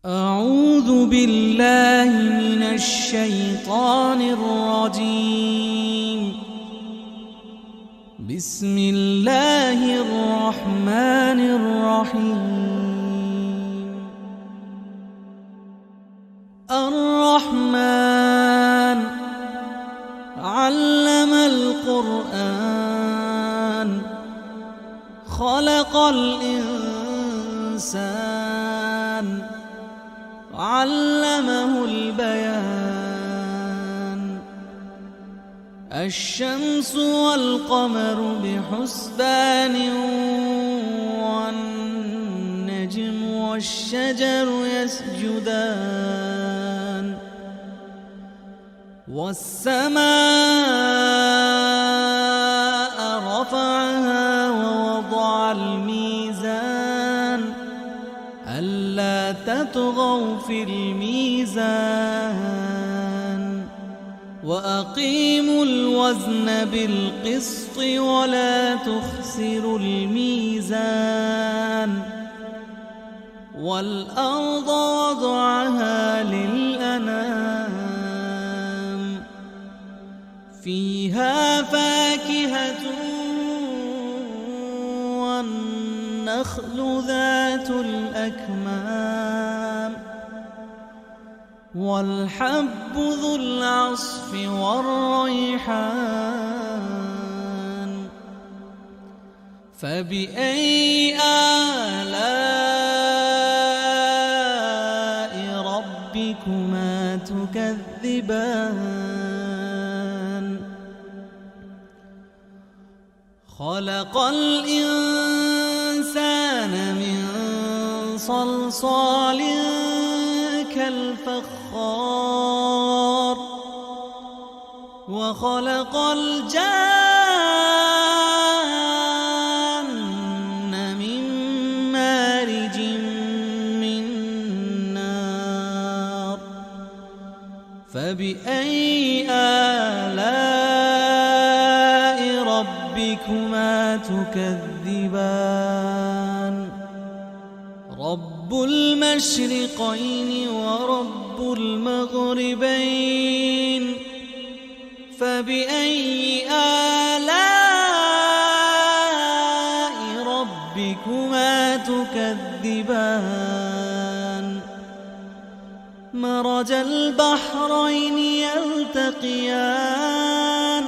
أعوذ بالله من الشيطان الرجيم. بسم الله الرحمن الرحيم. الرحمن علم القرآن خلق الإنسان علمه البيان. الشمس والقمر بحسبان والنجم والشجر يسجدان والسماء رفعها ووضع الميزان ألا تطغوا في الميزان وأقيموا الوزن بالقسط ولا تخسروا الميزان. والأرض وضعها للأنام فيها فاكهة والنخل ذات الأكمام والحب ذو العصف والريحان. فبأي آلاء ربكما تكذبان؟ خلق الإنسان من صلصال كالفخار وخلق الجان من مارج من نار. فبأي آلاء ربكما تكذبان؟ رب المشرقين ورب المغربين. فبأي آلاء ربكما تكذبان؟ مرج البحرين يلتقيان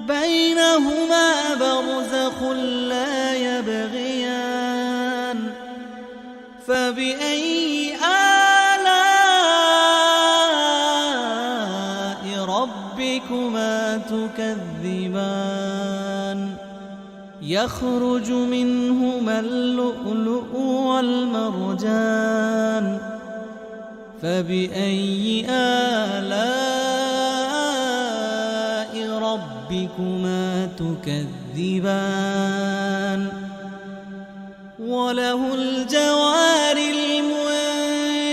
بينهما برزخ لا يبغيان. فبأي آلاء ربكما تكذبان؟ يخرج منهما اللؤلؤ والمرجان. فبأي آلاء ربكما تكذبان؟ وله الجوار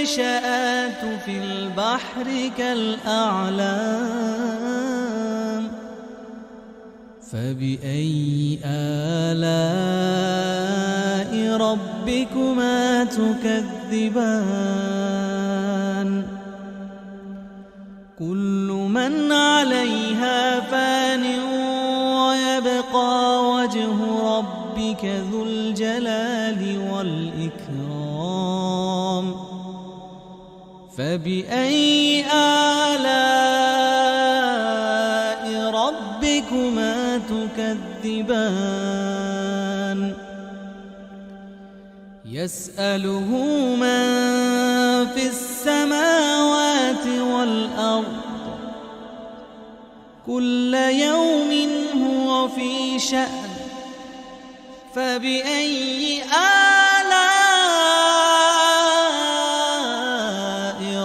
المنشآت في البحر كالأعلام. فبأي آلاء ربكما تكذبان؟ كل من عليها فان ويبقى وجه ربك ذو الجلال والإكرام. فبأي آلاء ربكما تكذبان؟ يسأله من في السماوات والأرض كل يوم هو في شأن. فبأي آلاء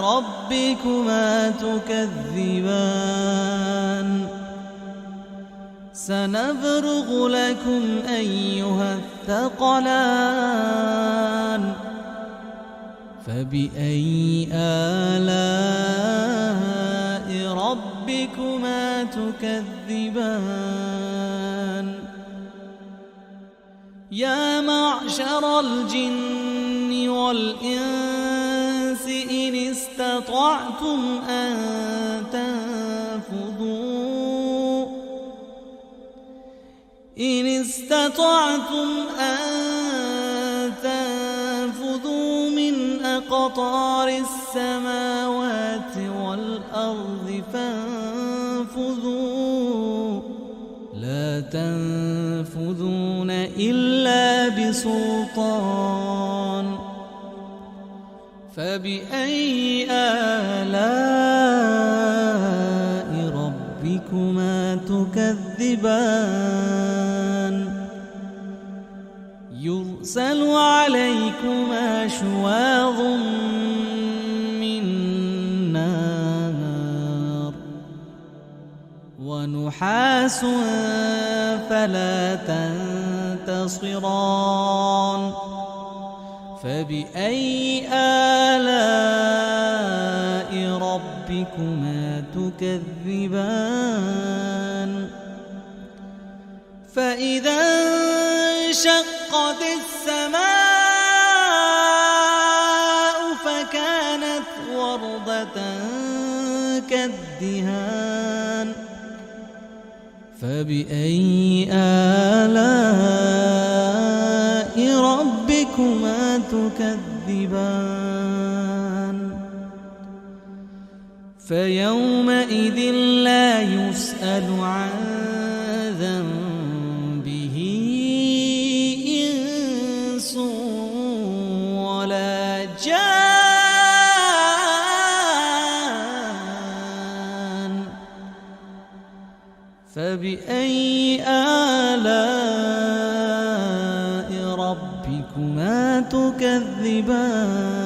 ربكما تكذبان؟ سنفرغ لكم أيها الثقلان. فبأي آلاء ربكما تكذبان؟ يا معشر الجن والإنس استطعتم أن تنفذوا إن استطعتم أن تنفذوا من أقطار السماوات والأرض فانفذوا لا تنفذون إلا بسلطان فبأي آلاء ربكما تكذبان يرسل عليكما شواظ من نار ونحاس فلا تنتصران فبأي آلاء ربكما تكذبان فإذا انشقت السماء فكانت وردة كالدهان فبأي آلاء ربكما تكذبان فيومئذ لا يسأل عن ذنبه إنس ولا جان فبأي آلاء ربكما تكذبان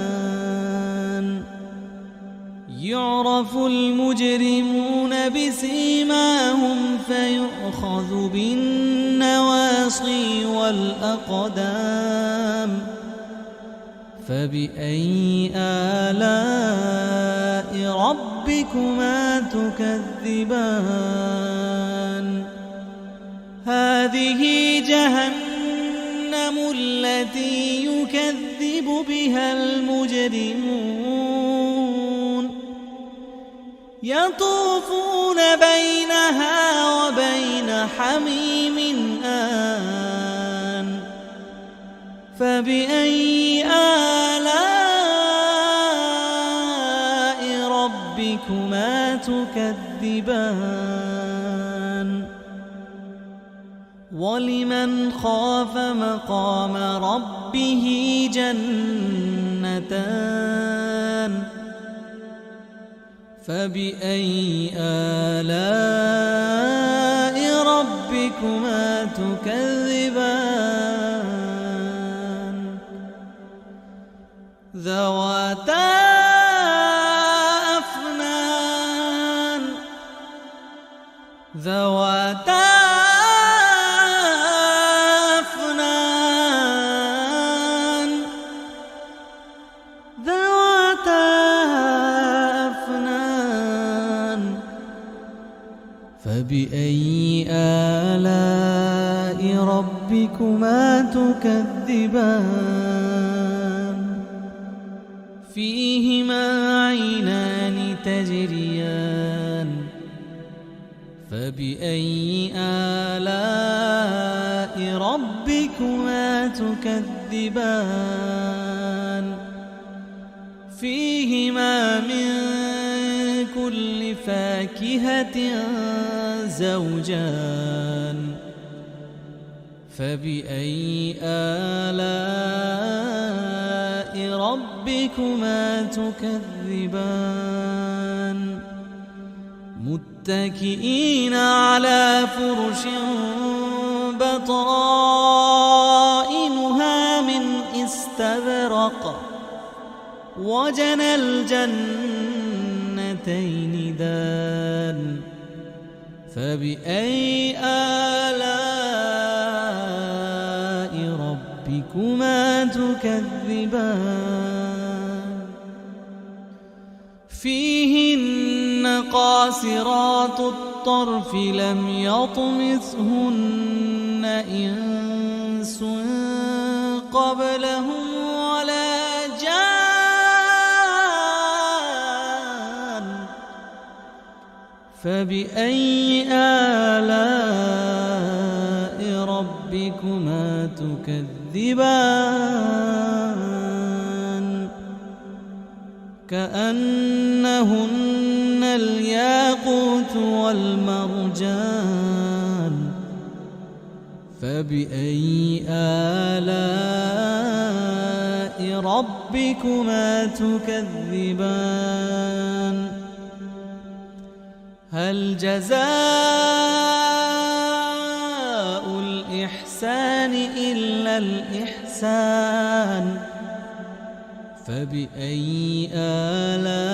يعرف المجرمون بسيماهم فيؤخذ بالنواصي والأقدام فبأي آلاء ربكما تكذبان هذه جهنم التي يكذب بها المجرمون يطوفون بينها وبين حميم آن فبأي آلاء ربكما تكذبان ولمن خاف مقام ربه جنتان فبأي آلاء ربكما تكذبان ذواتا أفنان فبأي آلاء ربكما تكذبان فيهما عينان تجريان فبأي آلاء ربكما تكذبان فيهما من كل فاكهة زوجان فبأي آلاء ربكما تكذبان متكئين على فرش بطائنها من استبرق وجنى الجنتين دان فبأي آلاء ربكما تكذبان فيهن قاصرات الطرف لم يطمثهن إنس قبلهم ولا جان فبأي آلاء ربكما تكذبان كأنهن الياقوت والمرجان فبأي آلاء ربكما تكذبان هل جزاء الإحسان إلا الإحسان فبأي آلاء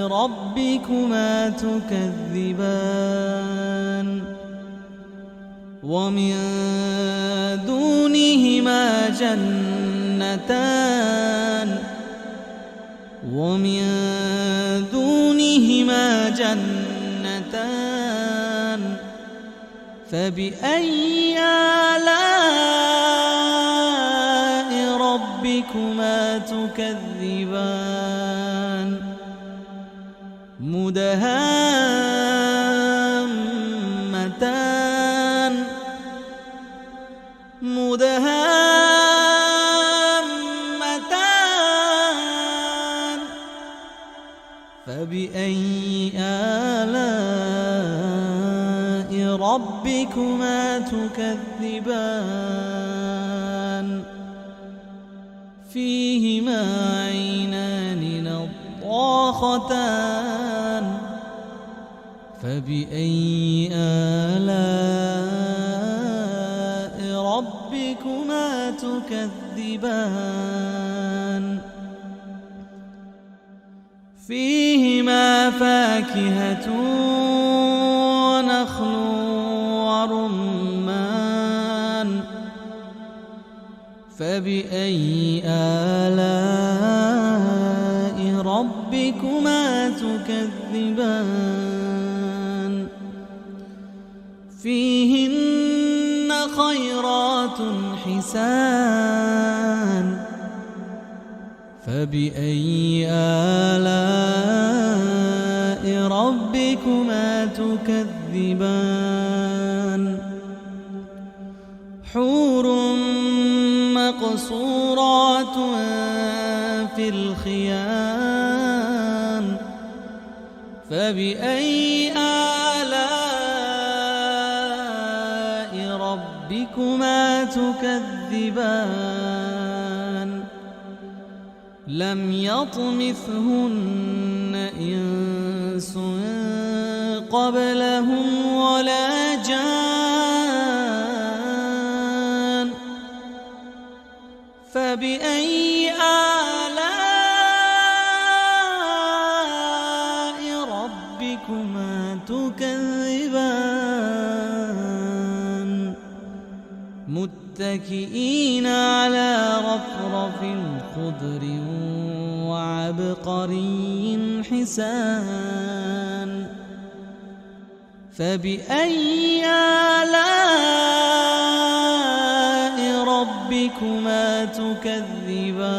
ربكما تكذبان ومن دونهما جنتان فبأي آلاء ربكما تكذبان مدهامتان فبأي آلاء ربكما تكذبان فيهما عينان نضاختان فبأي آلاء ربكما تكذبان فيهما فاكهة ونخل ورمان فبأي آلاء ربكما تكذبان فيهن خيرات حسان فبأي آلاء ربكما تكذبان حور مقصورات في الخيام فبأي آلاء ربكما تكذبان لم يطمثهن إنس قبلهم ولا جان فبأي آلاء ربكما تكذبان متكئين على رفرف خضر وعبقري حسان فبأي آلاء ربكما تكذبان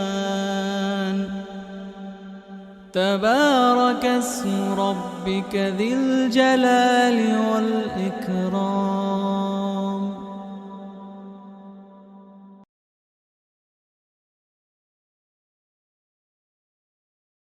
تبارك اسم ربك ذي الجلال والإكرام